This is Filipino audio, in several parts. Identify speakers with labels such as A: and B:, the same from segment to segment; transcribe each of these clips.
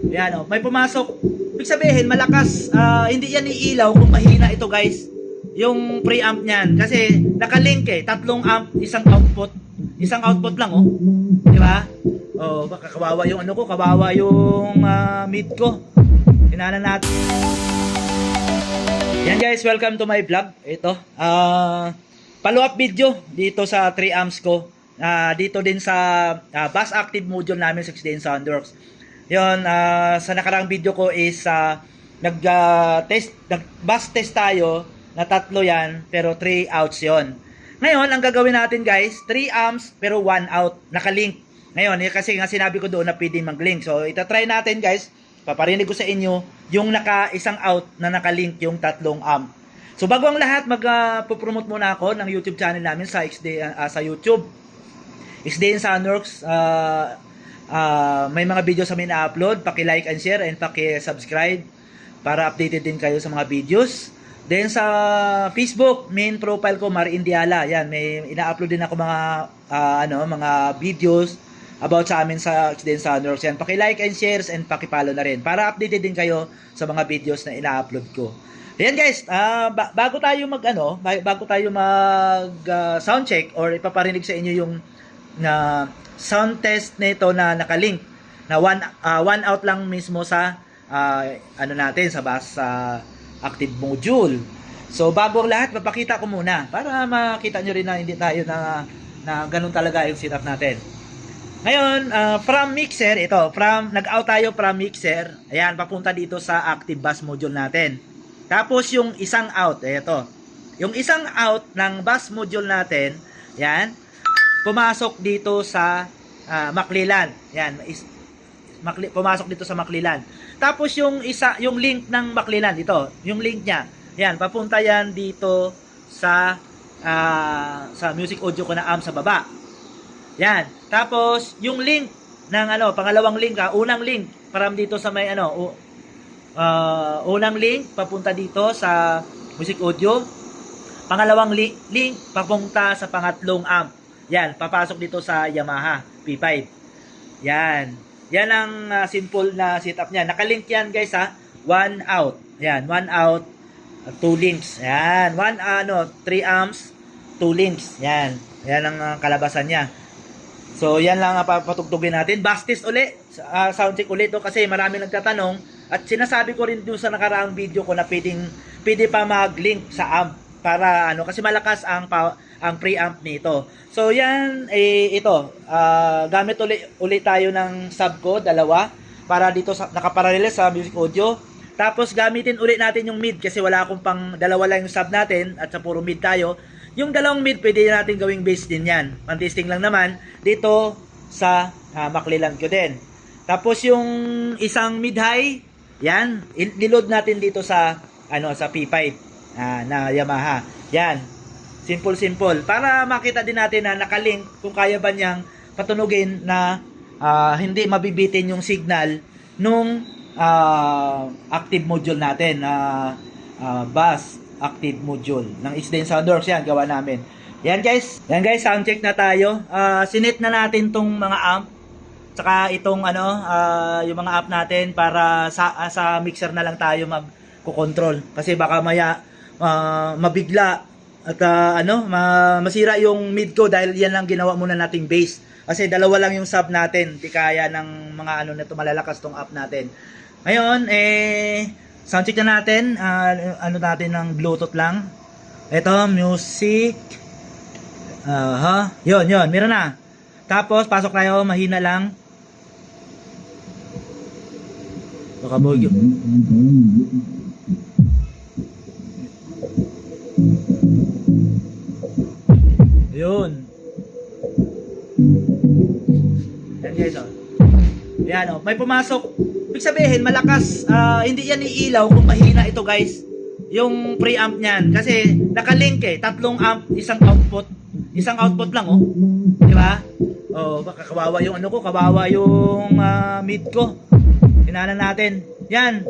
A: Yan oh, may pumasok. Ibig sabihin malakas, hindi yan iilaw kung mahina ito guys. Yung preamp niyan kasi nakalink tatlong amp, isang output. Isang output lang oh. Di ba? Oh, baka kawawa yung ano ko, kawawa yung mid ko. Inanan natin. Yan guys, welcome to my vlog. Ito, follow-up video dito sa 3 amps ko. Dito din sa bus active module namin 6D Soundworks. Yun, sa nakaraang video ko is nag-bus test tayo na tatlo yan, pero 3 outs yon. Ngayon, ang gagawin natin guys, 3 amps pero 1 out, nakalink. Ngayon, kasi nga sinabi ko doon na pwede mag-link. So, itatry natin guys, paparinig ko sa inyo yung isang out na nakalink yung tatlong amp. So, bago ang lahat, mag-promote muna ako ng YouTube channel namin sa XD, sa YouTube. XD Soundworks, may mga videos kami na-upload, paki-like and share and paki-subscribe para updated din kayo sa mga videos. Then sa Facebook, main profile ko Mar Indiala. Yan, may ina-upload din ako mga mga videos about sa amin sa XD Soundworks. Yan, paki-like and share and paki-follow na rin para updated din kayo sa mga videos na ina-upload ko. Ayan guys, bago tayo mag sound check or ipaparinig sa inyo yung na sound test nito na nakalink na one out lang mismo sa natin sa bus active module. So bago ang lahat, papakita ko muna para makita nyo rin na hindi tayo na ganun talaga yung setup natin. Ngayon, from mixer, nag-out tayo from mixer. Ayan, papunta dito sa active bus module natin. Tapos yung isang out, ito. Yung isang out ng bus module natin, yan, pumasok dito sa Maklilan. Yan, pumasok dito sa Maklilan. Tapos yung link ng Maklilan ito, yung link niya. Yan, papunta yan dito sa music audio ko na amp sa baba. Yan. Tapos yung link ng pangalawang link, unang link from dito sa may unang link papunta dito sa music audio. Pangalawang link papunta sa pangatlong amp. Yan, papasok dito sa Yamaha P5. Yan. Yan ang simple na setup niya. Nakalink yan guys ha. 1 out. Yan, 1 out, 2 links. Yan, 3 amps, 2 links. Yan. Yan ang kalabasan niya. So, yan lang ang papatugtugin natin. Bass test uli. Sound check ulit kasi marami nagtatanong. At sinasabi ko rin doon sa nakaraang video ko na pwede pa mag-link sa amp para kasi malakas ang preamp nito. So yan gamit ulit tayo ng sub ko, dalawa para dito nakaparallel sa music audio. Tapos gamitin ulit natin yung mid kasi wala akong dalawa lang yung sub natin at sa puro mid tayo. Yung dalawang mid pwede natin gawing bass din yan. Pang-testing lang naman dito sa Maklilan ko din. Tapos yung isang mid high, yan, niload natin dito sa sa P5 na Yamaha. Yan. Simple. Para makita din natin na nakalink kung kaya ba niyang patunugin na hindi mabibitin yung signal nung active module natin bus active module ng XD Soundworks. Yan, gawa namin. Yan guys, sound check na tayo. Sinet na natin tong mga amp tsaka itong yung mga amp natin para sa mixer na lang tayo magko-control kasi baka maya mabigla at masira yung mid ko dahil yan lang ginawa muna nating bass. Kasi dalawa lang yung sub natin, di kaya ng mga nito malalakas tong up natin. Ngayon, sound check na natin, natin ng Bluetooth lang. Ito, music. Yun, meron na. Tapos, pasok tayo, mahina lang. Baka bugyo. Yun. Yan guys Yan may pumasok. Ibig sabihin malakas, hindi yan iilaw kung mahina ito guys. Yung preamp niyan kasi nakalink tatlong amp, isang output lang Di ba? Baka kawawa yung kawawa yung mid ko. Inanan natin. Yan.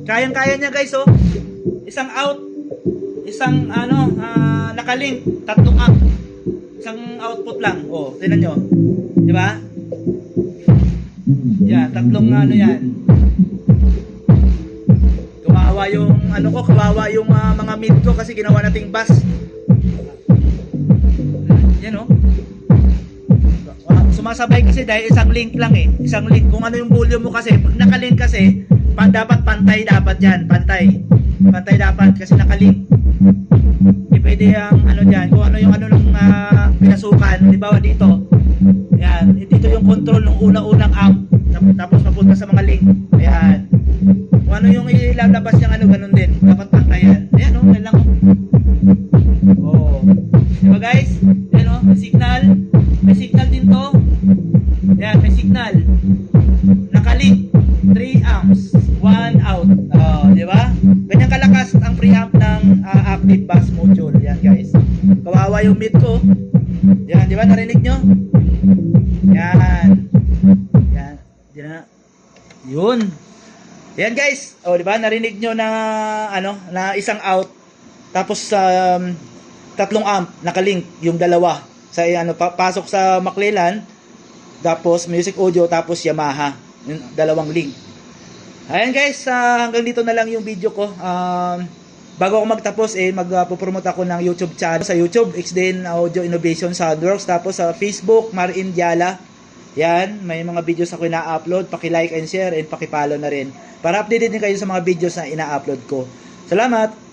A: Kayang-kaya niya guys Isang out, isang nakalink, tatlong amp, isang output lang. Tingnan nyo, di ba? Yan, tatlong ano yan. Kawawa yung ano ko, kawawa yung mga mid ko kasi ginawa nating bass. Yan oh. Sumasabay kasi dahil isang link lang eh. Isang link. Kung ano yung volume mo kasi, pag nakalink kasi, dapat pantay dapat yan. Pantay. Pantay dapat kasi nakalink. Hindi pwede yung ano dyan. Kung ano yung ano nung pinasukan. Halimbawa dito. Yan. Dito yung control ng unang amp. Tapos mapunta sa mga link. Ayan. Kung ano yung ilalabas yung ano, ganun din. Dapat pantay yan. Ayan o. Yan lang o. Oh. Diba guys? Ayan o. May signal. May signal din to. Yan, may signal. Nakalink. 3 amps. 1 out. Oh, di ba? Ganyan kalakas ang preamp ng active bass module. Yan, guys. Kawawa yung mid ko. Yan, di ba? Narinig nyo? Yan. Yan. Di na. Yun. Yan, guys. Oh, di ba? Narinig nyo na ano, na isang out. Tapos tatlong amp nakalink yung dalawa. Sa ano, pasok sa McClellan, tapos Music Audio, tapos Yamaha, yung dalawang link. Ayan guys, hanggang dito na lang yung video ko. Bago ako magtapos magpo-promote ako ng YouTube channel sa YouTube, XDN Audio Innovation Soundworks, tapos sa Facebook, Marin Diala. Yan, may mga videos ako ina-upload, paki-like and share and paki-follow na rin para updated din kayo sa mga videos na ina-upload ko. Salamat.